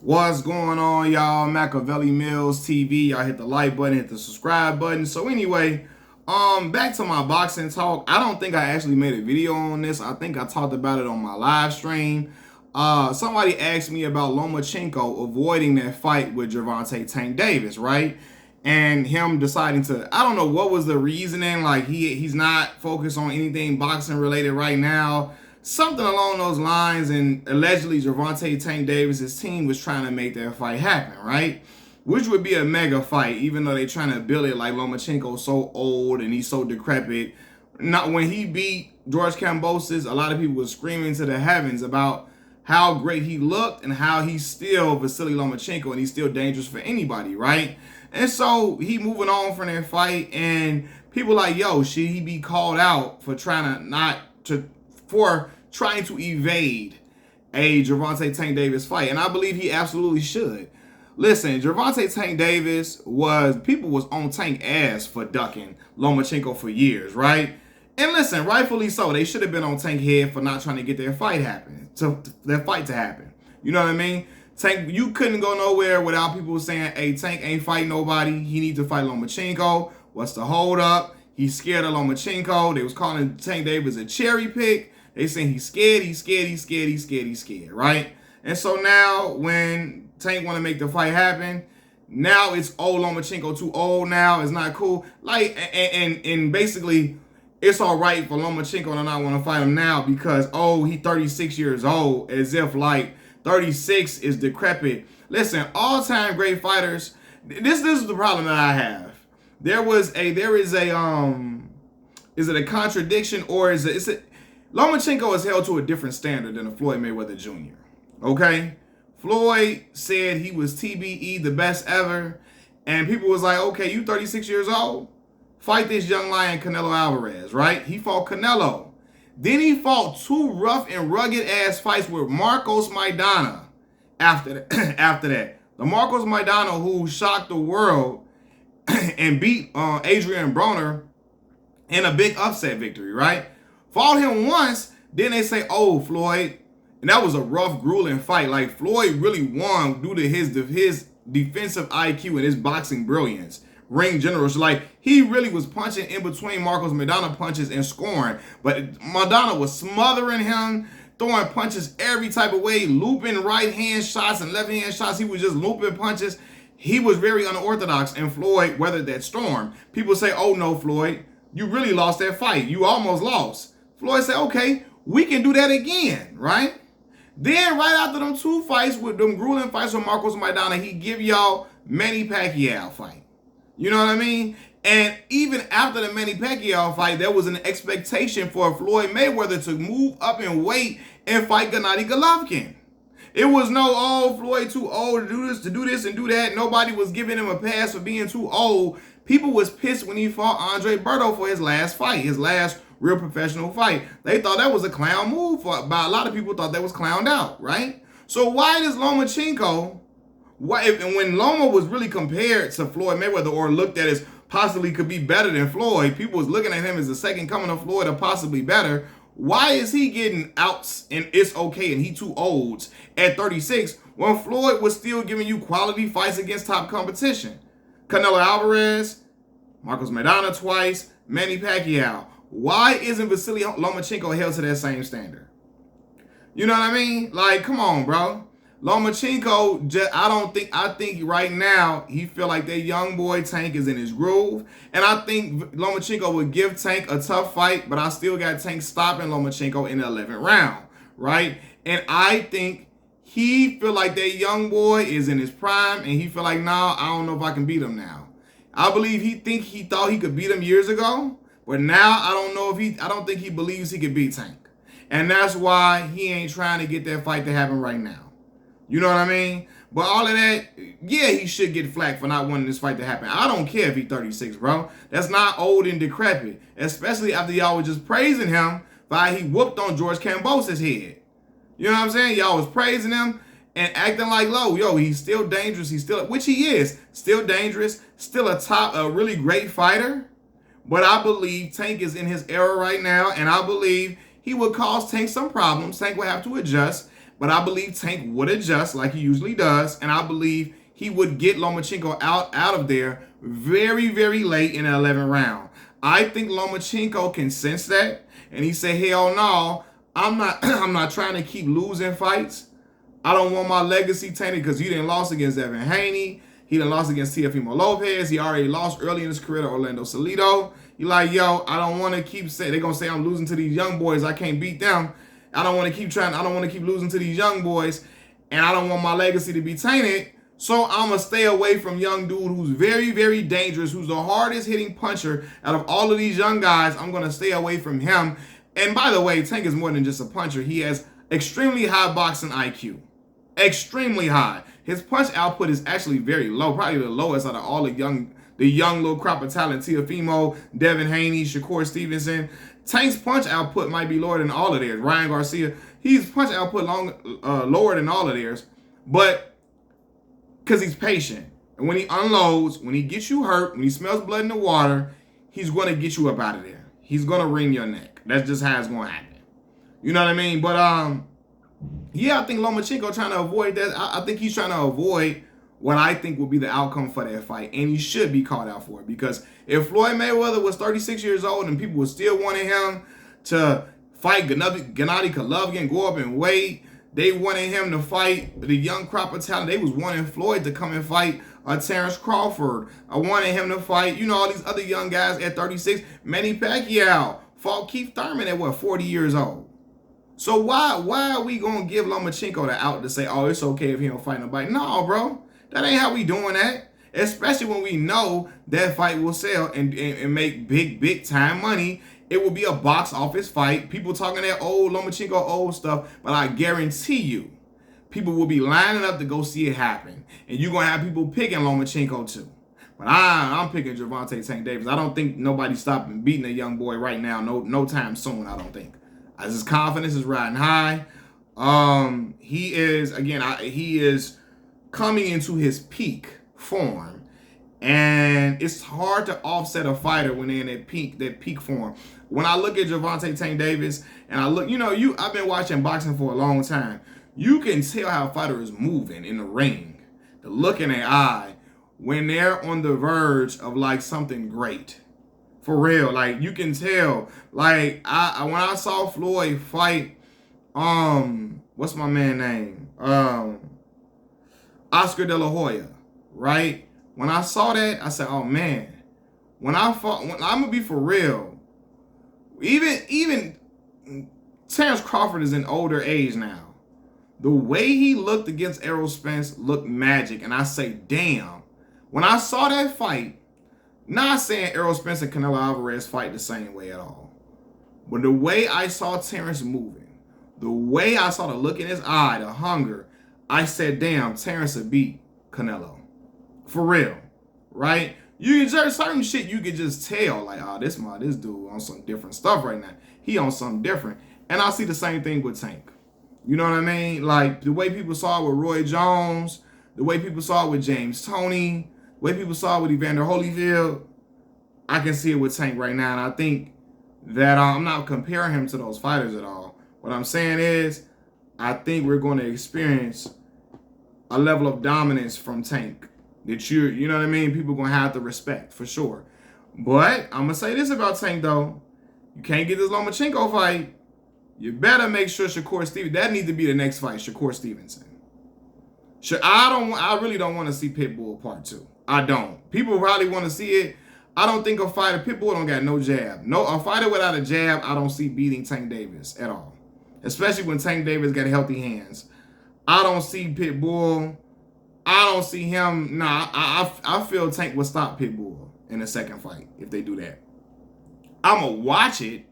What's going on, y'all? Machiavelli Mills TV. Y'all hit the like button, hit the subscribe button. So anyway, back to my boxing talk. I don't think I actually made a video on this. I think I talked about it on my live stream. Somebody asked me about Lomachenko avoiding that fight with Gervonta Tank Davis, right? And him deciding to, I don't know what was the reasoning. Like he's not focused on anything boxing related right now. Something along those lines, and allegedly Gervonta Tank Davis' team was trying to make that fight happen, right? Which would be a mega fight, even though they're trying to build it like Lomachenko's so old and he's so decrepit. Not when he beat George Kambosos, a lot of people were screaming to the heavens about how great he looked and how he's still Vasily Lomachenko and he's still dangerous for anybody, right? And so he moving on from that fight, and people like, yo, should he be called out for trying to evade a Gervonta Tank Davis fight? And I believe he absolutely should. Listen, Gervonta Tank Davis people was on Tank ass for ducking Lomachenko for years, right? And listen, rightfully so. They should have been on Tank head for not trying to get their fight to happen. You know what I mean? Tank, you couldn't go nowhere without people saying, hey, Tank ain't fighting nobody. He needs to fight Lomachenko. What's the hold up? He's scared of Lomachenko. They was calling Tank Davis a cherry pick. They saying he's scared, right? And so now when Tank want to make the fight happen, now it's old Lomachenko too old now. It's not cool. Like, and basically, it's all right for Lomachenko to not want to fight him now because, oh, he 36 years old, as if like 36 is decrepit. Listen, all-time great fighters, this is the problem that I have. Is it a contradiction, or is it Lomachenko is held to a different standard than a Floyd Mayweather Jr. Okay? Floyd said he was TBE, the best ever, and people was like, okay, you 36 years old? Fight this young lion Canelo Alvarez, right? He fought Canelo. Then he fought two rough and rugged ass fights with Marcos Maidana after that. The Marcos Maidana who shocked the world and beat Adrian Broner in a big upset victory, right? Fought him once, then they say, oh, Floyd, and that was a rough, grueling fight. Like, Floyd really won due to his defensive IQ and his boxing brilliance. Ring general. So, like, he really was punching in between Marcos Maidana punches and scoring. But Maidana was smothering him, throwing punches every type of way, looping right hand shots and left hand shots. He was just looping punches. He was very unorthodox, and Floyd weathered that storm. People say, oh, no, Floyd, you really lost that fight. You almost lost. Floyd said, okay, we can do that again, right? Then right after them two fights, with them grueling fights with Marcos Maidana, he give y'all Manny Pacquiao fight. You know what I mean? And even after the Manny Pacquiao fight, there was an expectation for Floyd Mayweather to move up in weight and fight Gennady Golovkin. It was no, oh, Floyd too old to do this and do that. Nobody was giving him a pass for being too old. People was pissed when he fought Andre Berto for his last fight, his last real professional fight. They thought that was a clown move, but a lot of people thought that was clowned out, right? So why does Lomachenko, when Loma was really compared to Floyd Mayweather or looked at as possibly could be better than Floyd, people was looking at him as the second coming of Floyd or possibly better, why is he getting outs and it's okay and he too old at 36 when Floyd was still giving you quality fights against top competition? Canelo Alvarez, Marcos Maidana twice, Manny Pacquiao. Why isn't Vasily Lomachenko held to that same standard? You know what I mean? Like, come on, bro. Lomachenko, I think right now he feel like that young boy Tank is in his groove. And I think Lomachenko would give Tank a tough fight, but I still got Tank stopping Lomachenko in the 11th round, right? And I think he feel like that young boy is in his prime, and he feel like, nah, I don't know if I can beat him now. I believe he thought he could beat him years ago, but now I don't think he believes he could beat Tank. And that's why he ain't trying to get that fight to happen right now. You know what I mean? But all of that, yeah, he should get flack for not wanting this fight to happen. I don't care if he's 36, bro. That's not old and decrepit. Especially after y'all was just praising him for how he whooped on George Kambosos' head. You know what I'm saying? Y'all was praising him and acting like, yo, he's still dangerous. Which he is, still dangerous, still a really great fighter. But I believe Tank is in his era right now, and I believe he will cause Tank some problems. Tank will have to adjust. But I believe Tank would adjust like he usually does, and I believe he would get Lomachenko out of there very, very late in the 11th round. I think Lomachenko can sense that, and he said, hell no, I'm not trying to keep losing fights. I don't want my legacy tainted because he didn't lost against Evan Haney. He done lost against Teofimo Lopez. He already lost early in his career to Orlando Salido. You like, yo, I don't want to keep saying, they're going to say I'm losing to these young boys. I can't beat them. I don't want to keep losing to these young boys. And I don't want my legacy to be tainted. So I'm going to stay away from young dude who's very, very dangerous, who's the hardest hitting puncher out of all of these young guys. I'm going to stay away from him. And by the way, Tank is more than just a puncher. He has extremely high boxing IQ. Extremely high. His punch output is actually very low, probably the lowest out of all the young little crop of talent. Teofimo, Devin Haney, Shakur Stevenson. Tank's punch output might be lower than all of theirs. Ryan Garcia, his punch output lower than all of theirs, but because he's patient. And when he unloads, when he gets you hurt, when he smells blood in the water, he's going to get you up out of there. He's going to wring your neck. That's just how it's going to happen. You know what I mean? But yeah, I think Lomachenko trying to avoid that. I think he's trying to avoid what I think will be the outcome for that fight. And he should be called out for it. Because if Floyd Mayweather was 36 years old and people were still wanting him to fight Gennady Golovkin, go up and weight, they wanted him to fight the young crop of talent. They was wanting Floyd to come and fight Terrence Crawford. I wanted him to fight, all these other young guys at 36. Manny Pacquiao fought Keith Thurman at, 40 years old. So why are we going to give Lomachenko the out to say, oh, it's okay if he don't fight nobody? No, bro. That ain't how we doing that. Especially when we know that fight will sell and make big time money. It will be a box office fight. People talking that old Lomachenko old stuff, but I guarantee you, people will be lining up to go see it happen. And you're going to have people picking Lomachenko too. But I'm picking Gervonta Tank Davis. I don't think nobody's stopping beating a young boy right now. No time soon, I don't think. As his confidence is riding high. He is coming into his peak form. And it's hard to offset a fighter when they're in that peak form. When I look at Gervonta Tank Davis, and I look, I've been watching boxing for a long time. You can tell how a fighter is moving in the ring. The look in their eye when they're on the verge of something great. For real, you can tell. When I saw Floyd fight, what's my man name? Oscar De La Hoya, right? When I saw that, I said, oh man. I'm gonna be for real. Even Terrence Crawford is in older age now. The way he looked against Errol Spence looked magic, and I say, damn. When I saw that fight. Not saying Errol Spence and Canelo Alvarez fight the same way at all. But the way I saw Terrence moving, the way I saw the look in his eye, the hunger, I said, damn, Terrence would beat Canelo. For real. Right? There's certain shit you could just tell, this dude on some different stuff right now. He on something different. And I see the same thing with Tank. You know what I mean? The way people saw it with Roy Jones, the way people saw it with James Toney, the way people saw it with Evander Holyfield, I can see it with Tank right now. And I think that I'm not comparing him to those fighters at all. What I'm saying is, I think we're going to experience a level of dominance from Tank that you know what I mean? People going to have to respect, for sure. But I'm going to say this about Tank, though. You can't get this Lomachenko fight. You better make sure Shakur Stevenson, that needs to be the next fight, Shakur Stevenson. I really don't want to see Pitbull Part 2. I don't. People probably want to see it. I don't think a fighter, Pitbull don't got no jab. A fighter without a jab, I don't see beating Tank Davis at all. Especially when Tank Davis got healthy hands. I don't see Pitbull. I don't see him. I feel Tank will stop Pitbull in the second fight if they do that. I'm going to watch it.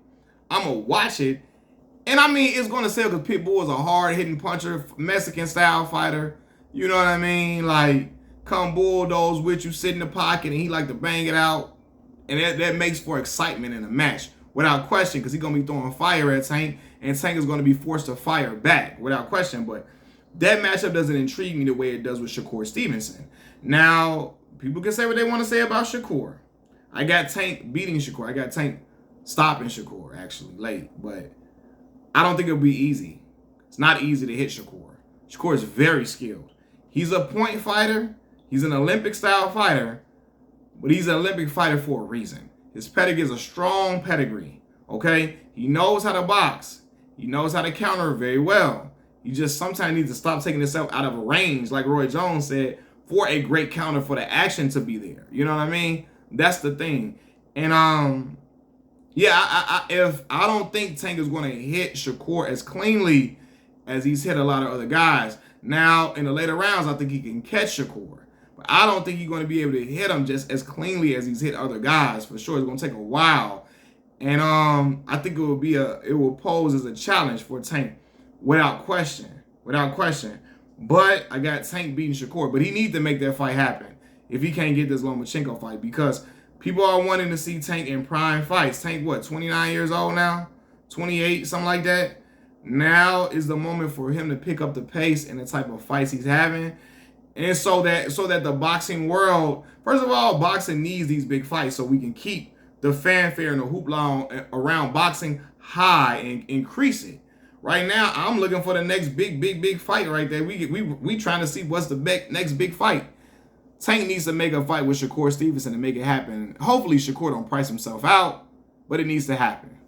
And I mean, it's going to sell because Pitbull is a hard-hitting puncher, Mexican-style fighter. You know what I mean? Come bulldoze with you, sit in the pocket, and he like to bang it out. And that makes for excitement in a match, without question, because he's going to be throwing fire at Tank, and Tank is going to be forced to fire back, without question. But that matchup doesn't intrigue me the way it does with Shakur Stevenson. Now, people can say what they want to say about Shakur. I got Tank beating Shakur. I got Tank stopping Shakur, actually, late. But I don't think it'll be easy. It's not easy to hit Shakur. Shakur is very skilled. He's a point fighter. He's an Olympic-style fighter, but he's an Olympic fighter for a reason. His pedigree is a strong pedigree, okay? He knows how to box. He knows how to counter very well. You just sometimes need to stop taking yourself out of a range, like Roy Jones said, for a great counter, for the action to be there. You know what I mean? That's the thing. And yeah, if I don't think Tank is going to hit Shakur as cleanly as he's hit a lot of other guys. Now, in the later rounds, I think he can catch Shakur. But I don't think he's going to be able to hit him just as cleanly as he's hit other guys. For sure, it's going to take a while. And I think it will pose as a challenge for Tank without question. Without question. But I got Tank beating Shakur. But he needs to make that fight happen if he can't get this Lomachenko fight, because people are wanting to see Tank in prime fights. Tank, what, 29 years old now? 28, something like that? Now is the moment for him to pick up the pace and the type of fights he's having. And so that the boxing world, first of all, boxing needs these big fights so we can keep the fanfare and the hoopla around boxing high and increase it. Right now, I'm looking for the next big fight right there. We trying to see what's the next big fight. Tank needs to make a fight with Shakur Stevenson to make it happen. Hopefully Shakur don't price himself out, but it needs to happen.